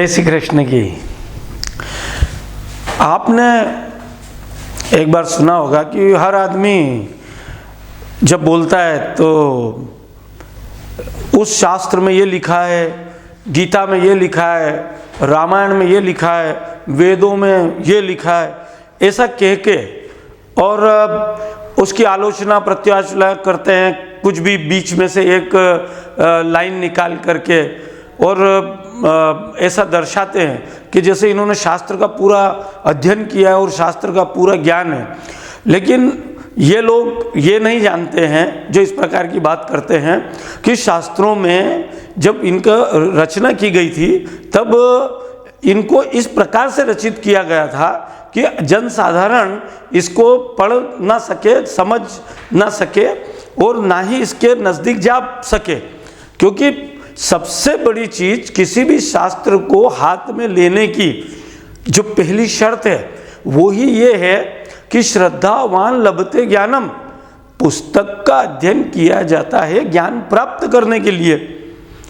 जय श्री कृष्ण की। आपने एक बार सुना होगा कि हर आदमी जब बोलता है तो उस शास्त्र में ये लिखा है, गीता में ये लिखा है, रामायण में ये लिखा है, वेदों में ये लिखा है, ऐसा कह के और उसकी आलोचना प्रत्यालोचना करते हैं, कुछ भी बीच में से एक लाइन निकाल करके और ऐसा दर्शाते हैं कि जैसे इन्होंने शास्त्र का पूरा अध्ययन किया है और शास्त्र का पूरा ज्ञान है। लेकिन ये लोग ये नहीं जानते हैं, जो इस प्रकार की बात करते हैं, कि शास्त्रों में जब इनका रचना की गई थी तब इनको इस प्रकार से रचित किया गया था कि जनसाधारण इसको पढ़ ना सके, समझ ना सके और ना ही इसके नज़दीक जा सके। क्योंकि सबसे बड़ी चीज किसी भी शास्त्र को हाथ में लेने की जो पहली शर्त है वो ही ये है कि श्रद्धावान लभते ज्ञानम। पुस्तक का अध्ययन किया जाता है ज्ञान प्राप्त करने के लिए,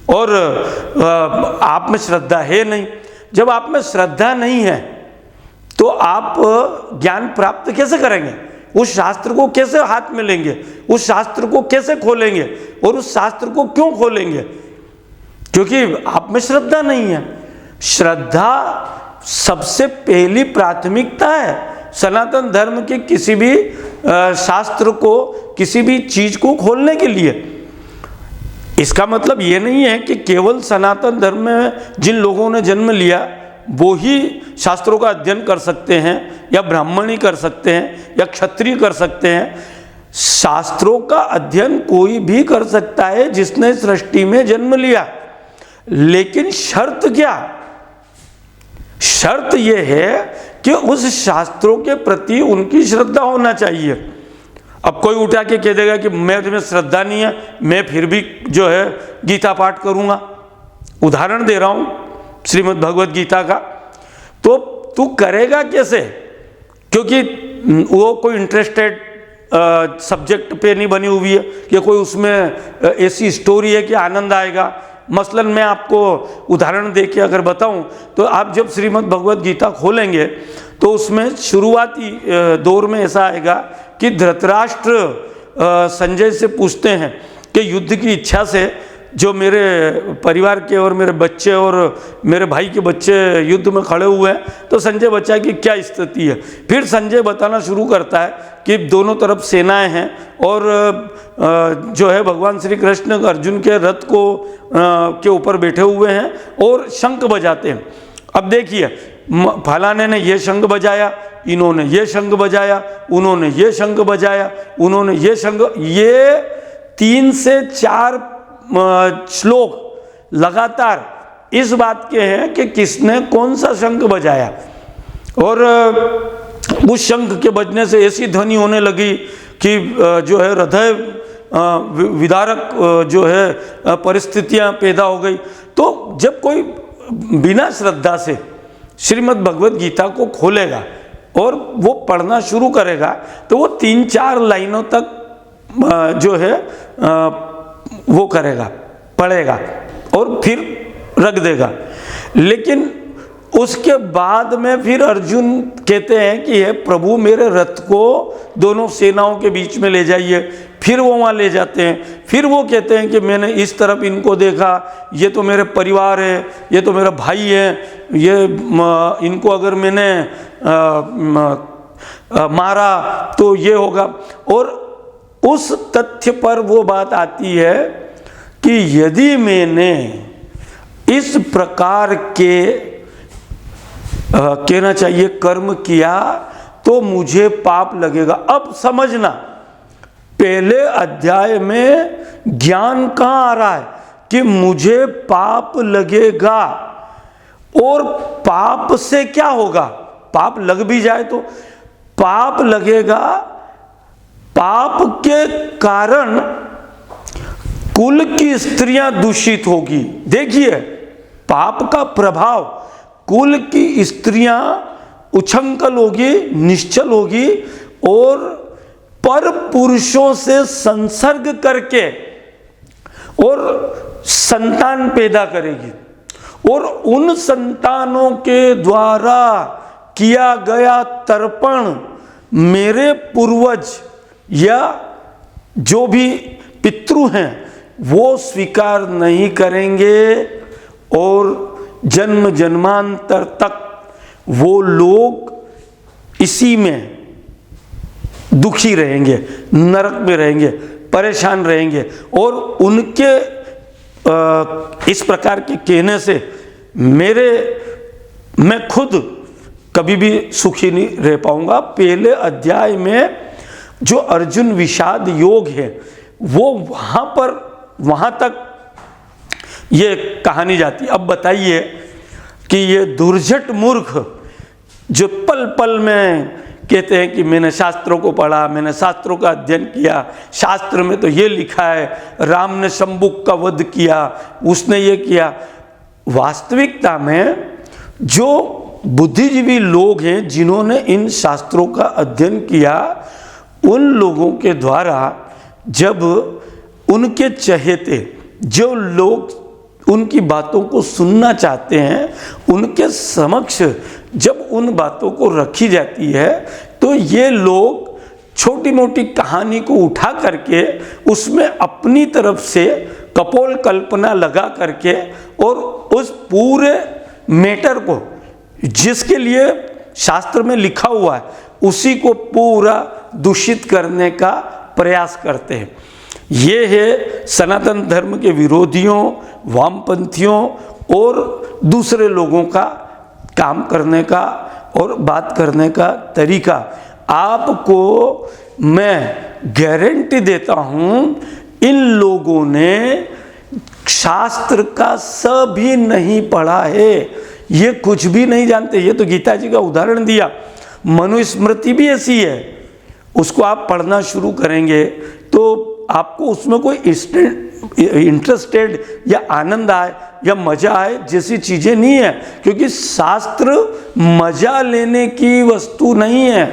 और आप में श्रद्धा है नहीं। जब आप में श्रद्धा नहीं है तो आप ज्ञान प्राप्त कैसे करेंगे? उस शास्त्र को कैसे हाथ में लेंगे? उस शास्त्र को कैसे खोलेंगे? और उस शास्त्र को क्यों खोलेंगे? क्योंकि आप में श्रद्धा नहीं है। श्रद्धा सबसे पहली प्राथमिकता है सनातन धर्म के किसी भी शास्त्र को, किसी भी चीज को खोलने के लिए। इसका मतलब ये नहीं है कि केवल सनातन धर्म में जिन लोगों ने जन्म लिया वो ही शास्त्रों का अध्ययन कर सकते हैं, या ब्राह्मण ही कर सकते हैं, या क्षत्रिय कर सकते हैं। शास्त्रों का अध्ययन कोई भी कर सकता है जिसने सृष्टि में जन्म लिया। लेकिन शर्त क्या? शर्त यह है कि उस शास्त्रों के प्रति उनकी श्रद्धा होना चाहिए। अब कोई उठा के कह देगा कि मैं में श्रद्धा नहीं है, मैं फिर भी जो है गीता पाठ करूंगा। उदाहरण दे रहा हूं श्रीमद् भगवत गीता का। तो तू करेगा कैसे? क्योंकि वो कोई इंटरेस्टेड सब्जेक्ट पे नहीं बनी हुई है कि कोई उसमें ऐसी स्टोरी है कि आनंद आएगा। मसलन मैं आपको उदाहरण देके अगर बताऊं तो आप जब श्रीमद् भगवत गीता खोलेंगे तो उसमें शुरुआती दौर में ऐसा आएगा कि धृतराष्ट्र संजय से पूछते हैं कि युद्ध की इच्छा से जो मेरे परिवार के और मेरे बच्चे और मेरे भाई के बच्चे युद्ध में खड़े हुए हैं, तो संजय बच्चा की क्या स्थिति है। फिर संजय बताना शुरू करता है कि दोनों तरफ सेनाएं हैं और जो है भगवान श्री कृष्ण अर्जुन के रथ को के ऊपर बैठे हुए हैं और शंख बजाते हैं। अब देखिए, फलाने ने ये शंख बजाया, इन्होंने ये शंख बजाया, उन्होंने ये शंख बजाया, उन्होंने ये शंख, ये 3 से 4 श्लोक लगातार इस बात के हैं कि किसने कौन सा शंख बजाया। और उस शंख के बजने से ऐसी ध्वनि होने लगी कि जो है हृदय विदारक जो है परिस्थितियां पैदा हो गई। तो जब कोई बिना श्रद्धा से श्रीमद् भगवत गीता को खोलेगा और वो पढ़ना शुरू करेगा तो वो 3-4 लाइनों तक जो है वो करेगा, पढ़ेगा और फिर रख देगा। लेकिन उसके बाद में फिर अर्जुन कहते हैं कि हे प्रभु, मेरे रथ को दोनों सेनाओं के बीच में ले जाइए। फिर वो वहाँ ले जाते हैं। फिर वो कहते हैं कि मैंने इस तरफ इनको देखा, ये तो मेरे परिवार है, ये तो मेरा भाई है, ये इनको अगर मैंने मारा तो ये होगा। और उस तथ्य पर वो बात आती है कि यदि मैंने इस प्रकार के कहना चाहिए कर्म किया तो मुझे पाप लगेगा। अब समझना, पहले अध्याय में ज्ञान कहाँ आ रहा है कि मुझे पाप लगेगा। और पाप से क्या होगा? पाप लग भी जाए तो पाप लगेगा। पाप के कारण कुल की स्त्रियां दूषित होगी। देखिए, पाप का प्रभाव कुल की स्त्रियां उछंकल होगी, निश्चल होगी और पर पुरुषों से संसर्ग करके और संतान पैदा करेगी। और उन संतानों के द्वारा किया गया तर्पण मेरे पूर्वज या जो भी पितृ हैं वो स्वीकार नहीं करेंगे और जन्म जन्मांतर तक वो लोग इसी में दुखी रहेंगे, नरक में रहेंगे, परेशान रहेंगे। और उनके इस प्रकार के कहने से मैं खुद कभी भी सुखी नहीं रह पाऊंगा। पहले अध्याय में जो अर्जुन विषाद योग है वो वहां तक ये कहानी जाती। अब बताइए कि ये दुर्जट मूर्ख जो पल पल में कहते हैं कि मैंने शास्त्रों को पढ़ा, मैंने शास्त्रों का अध्ययन किया, शास्त्र में तो ये लिखा है, राम ने शंबुक का वध किया, उसने ये किया। वास्तविकता में जो बुद्धिजीवी लोग हैं जिन्होंने इन शास्त्रों का अध्ययन किया, उन लोगों के द्वारा जब उनके चहेते जो लोग उनकी बातों को सुनना चाहते हैं, उनके समक्ष जब उन बातों को रखी जाती है तो ये लोग छोटी मोटी कहानी को उठा करके उसमें अपनी तरफ से कपोल कल्पना लगा करके और उस पूरे मैटर को जिसके लिए शास्त्र में लिखा हुआ है उसी को पूरा दूषित करने का प्रयास करते हैं। ये है सनातन धर्म के विरोधियों, वामपंथियों और दूसरे लोगों का काम करने का और बात करने का तरीका। आपको मैं गारंटी देता हूं, इन लोगों ने शास्त्र का स भी नहीं पढ़ा है, ये कुछ भी नहीं जानते। ये तो गीता जी का उदाहरण दिया, मनुस्मृति भी ऐसी है, उसको आप पढ़ना शुरू करेंगे तो आपको उसमें कोई इंटरेस्टेड या आनंद आए या मजा आए जैसी चीजें नहीं है, क्योंकि शास्त्र मजा लेने की वस्तु नहीं है।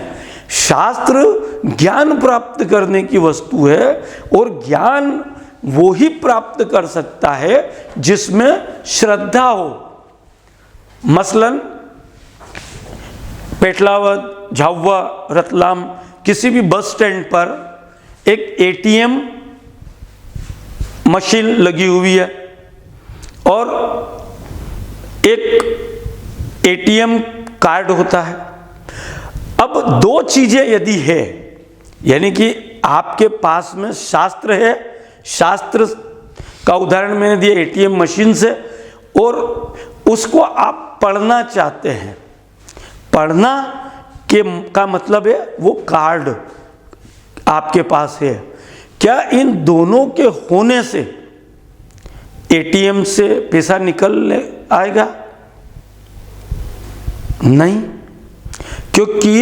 शास्त्र ज्ञान प्राप्त करने की वस्तु है और ज्ञान वो ही प्राप्त कर सकता है जिसमें श्रद्धा हो। मसलन पेटलावद, झाबुआ, रतलाम किसी भी बस स्टैंड पर एक एटीएम मशीन लगी हुई है और एक एटीएम कार्ड होता है। अब दो चीजें यदि है, यानी कि आपके पास में शास्त्र है, शास्त्र का उदाहरण मैंने दिया एटीएम मशीन से, और उसको आप पढ़ना चाहते हैं। पढ़ना का मतलब है वो कार्ड आपके पास है। क्या इन दोनों के होने से एटीएम से पैसा निकल आएगा? नहीं, क्योंकि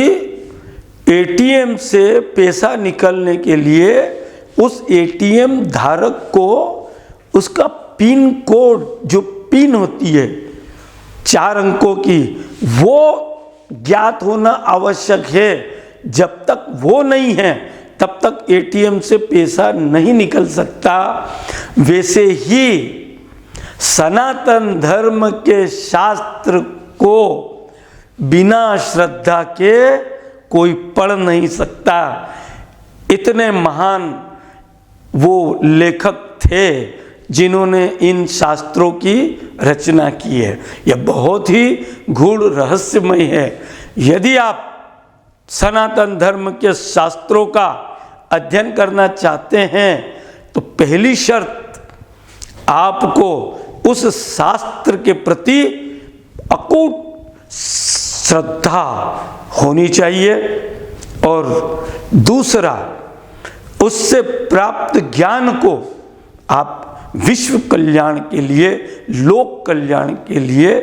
एटीएम से पैसा निकलने के लिए उस एटीएम धारक को उसका पिन कोड, जो पिन होती है 4 अंकों की, वो ज्ञात होना आवश्यक है। जब तक वो नहीं है तब तक एटीएम से पैसा नहीं निकल सकता। वैसे ही सनातन धर्म के शास्त्र को बिना श्रद्धा के कोई पढ़ नहीं सकता। इतने महान वो लेखक थे जिन्होंने इन शास्त्रों की रचना की है। यह बहुत ही गूढ़ रहस्यमय है। यदि आप सनातन धर्म के शास्त्रों का अध्ययन करना चाहते हैं तो पहली शर्त आपको उस शास्त्र के प्रति अकूट श्रद्धा होनी चाहिए, और दूसरा उससे प्राप्त ज्ञान को आप विश्व कल्याण के लिए, लोक कल्याण के लिए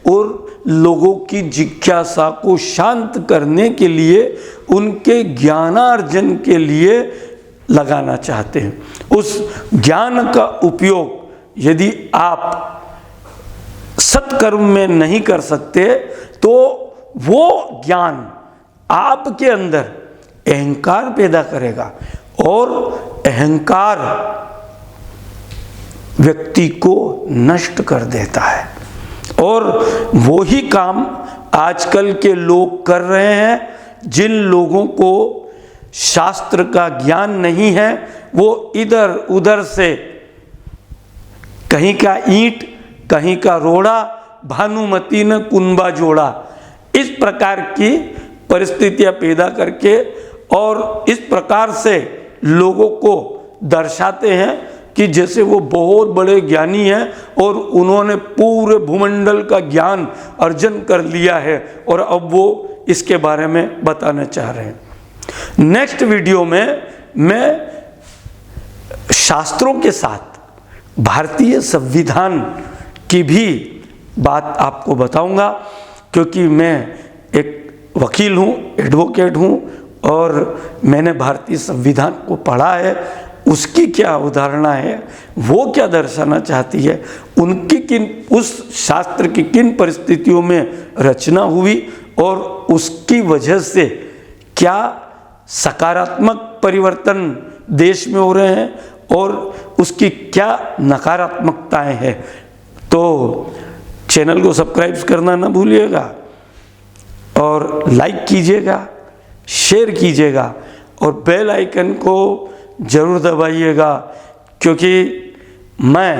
और लोगों की जिज्ञासा को शांत करने के लिए, उनके ज्ञानार्जन के लिए लगाना चाहते हैं। उस ज्ञान का उपयोग यदि आप सत्कर्म में नहीं कर सकते तो वो ज्ञान आपके अंदर अहंकार पैदा करेगा, और अहंकार व्यक्ति को नष्ट कर देता है। और वो ही काम आजकल के लोग कर रहे हैं। जिन लोगों को शास्त्र का ज्ञान नहीं है वो इधर उधर से कहीं का ईंट कहीं का रोड़ा, भानुमती ने कुंबा जोड़ा, इस प्रकार की परिस्थितियां पैदा करके और इस प्रकार से लोगों को दर्शाते हैं कि जैसे वो बहुत बड़े ज्ञानी हैं और उन्होंने पूरे भूमंडल का ज्ञान अर्जन कर लिया है और अब वो इसके बारे में बताना चाह रहे हैं। नेक्स्ट वीडियो में मैं शास्त्रों के साथ भारतीय संविधान की भी बात आपको बताऊंगा, क्योंकि मैं एक वकील हूँ, एडवोकेट हूँ और मैंने भारतीय संविधान को पढ़ा है। उसकी क्या अवधारणा है, वो क्या दर्शाना चाहती है, उस शास्त्र की किन परिस्थितियों में रचना हुई और उसकी वजह से क्या सकारात्मक परिवर्तन देश में हो रहे हैं और उसकी क्या नकारात्मकताएं हैं। तो चैनल को सब्सक्राइब करना ना भूलिएगा और लाइक कीजिएगा, शेयर कीजिएगा और बेल आइकन को ज़रूर दबाइएगा, क्योंकि मैं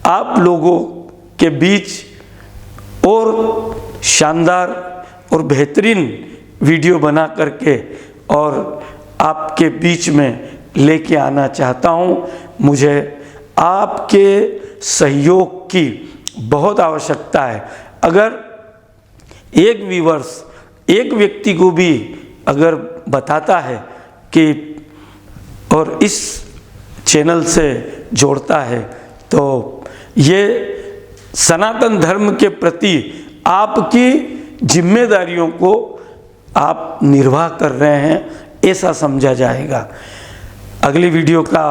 आप लोगों के बीच और शानदार और बेहतरीन वीडियो बना करके और आपके बीच में लेके आना चाहता हूँ। मुझे आपके सहयोग की बहुत आवश्यकता है। अगर एक व्यूअर्स एक व्यक्ति को भी अगर बताता है कि और इस चैनल से जोड़ता है, तो ये सनातन धर्म के प्रति आपकी जिम्मेदारियों को आप निर्वाह कर रहे हैं, ऐसा समझा जाएगा। अगली वीडियो का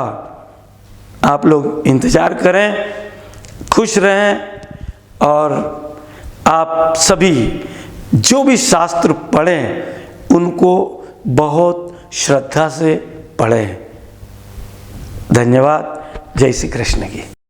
आप लोग इंतज़ार करें, खुश रहें और आप सभी जो भी शास्त्र पढ़ें उनको बहुत श्रद्धा से पढ़ें। धन्यवाद। जय श्री कृष्ण की।